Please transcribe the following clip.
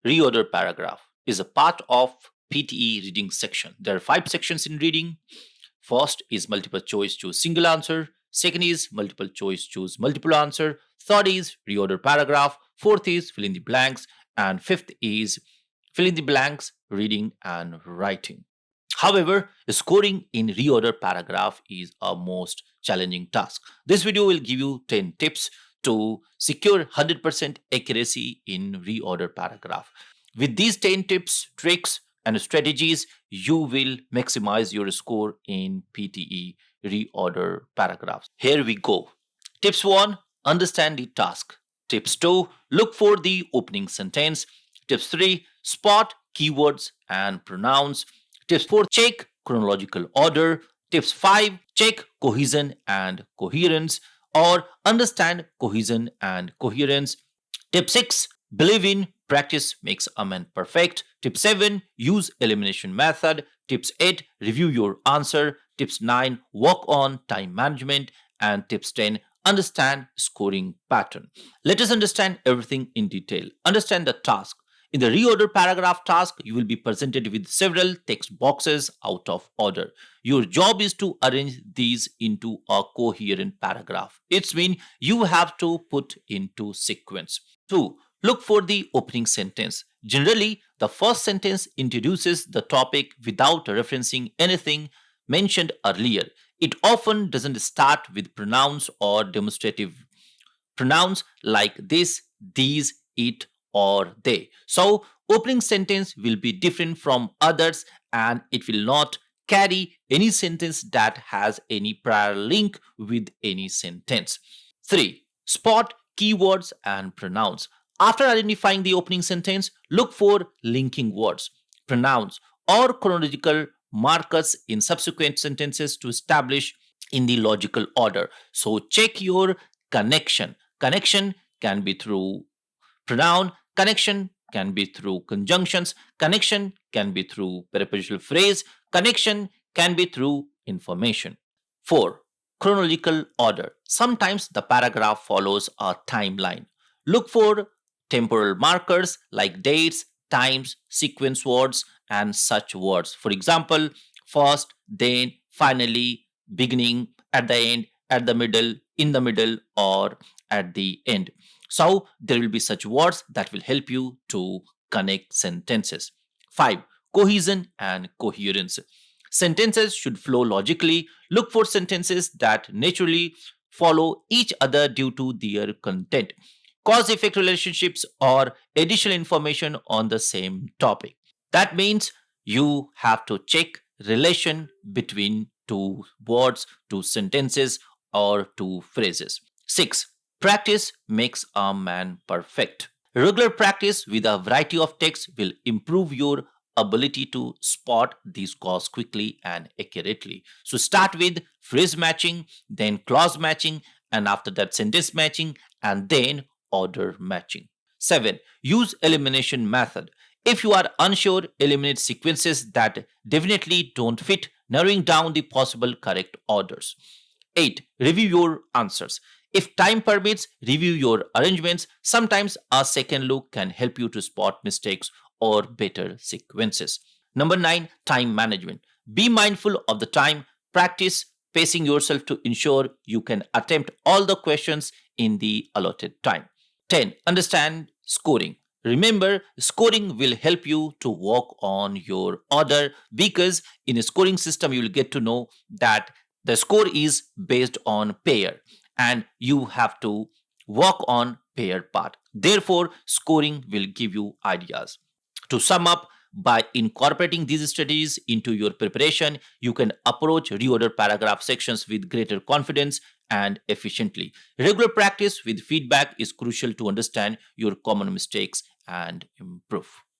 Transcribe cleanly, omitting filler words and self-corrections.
Reorder Paragraph is a part of PTE reading section. There are 5 sections in reading. First is multiple choice, choose single answer. Second is multiple choice, choose multiple answer. Third is reorder paragraph. Fourth is fill in the blanks. And fifth is fill in the blanks, reading and writing. However, scoring in reorder paragraph is a most challenging task. This video will give you 10 tips to secure 100% accuracy in reorder paragraph. With these 10 tips, tricks, and strategies, you will maximize your score in PTE reorder paragraphs. Here we go. Tips 1, understand the task. Tips 2, look for the opening sentence. Tips 3, spot keywords and pronouns. Tips 4, check chronological order. Tips 5, check cohesion and coherence or understand cohesion and coherence. Tip 6, believe in practice makes a man perfect. Tip 7, use elimination method. Tips 8, review your answer. Tips 9, work on time management. And tips 10, understand scoring pattern. Let us understand everything in detail. Understand the task. In the reorder paragraph task, you will be presented with several text boxes out of order. Your job is to arrange these into a coherent paragraph. It means you have to put into sequence. 2. Look for the opening sentence. Generally, the first sentence introduces the topic without referencing anything mentioned earlier. It often doesn't start with pronouns or demonstrative pronouns like this, these, it, or they. So, opening sentence will be different from others and it will not carry any sentence that has any prior link with any sentence. 3. Spot keywords and pronouns. After identifying the opening sentence, look for linking words, pronouns, or chronological markers in subsequent sentences to establish in the logical order. So check your connection. Connection can be through pronoun, connection can be through conjunctions, connection can be through prepositional phrase, connection can be through information. 4. Chronological order. Sometimes the paragraph follows a timeline. Look for temporal markers like dates, times, sequence words, and such words. For example, first, then, finally, beginning, at the end, at the middle, in the middle, or at the end. So, there will be such words that will help you to connect sentences. 5. Cohesion and coherence. Sentences should flow logically. Look for sentences that naturally follow each other due to their content, cause-effect relationships, or additional information on the same topic. That means you have to check relation between two words, two sentences, or two phrases. 6. Practice makes a man perfect. Regular practice with a variety of texts will improve your ability to spot these cause quickly and accurately. So start with phrase matching, then clause matching, and after that sentence matching, and then order matching. 7. Use elimination method. If you are unsure, eliminate sequences that definitely don't fit, narrowing down the possible correct orders. 8. Review your answers. If time permits, review your arrangements. Sometimes a second look can help you to spot mistakes or better sequences. Number 9. Time management. Be mindful of the time. Practice pacing yourself to ensure you can attempt all the questions in the allotted time. 10. Understand scoring. Remember, scoring will help you to work on your order because in a scoring system, you will get to know that the score is based on pair and you have to work on pair part. Therefore, scoring will give you ideas. To sum up, by incorporating these strategies into your preparation, you can approach reorder paragraph sections with greater confidence and efficiently. Regular practice with feedback is crucial to understand your common mistakes and improve.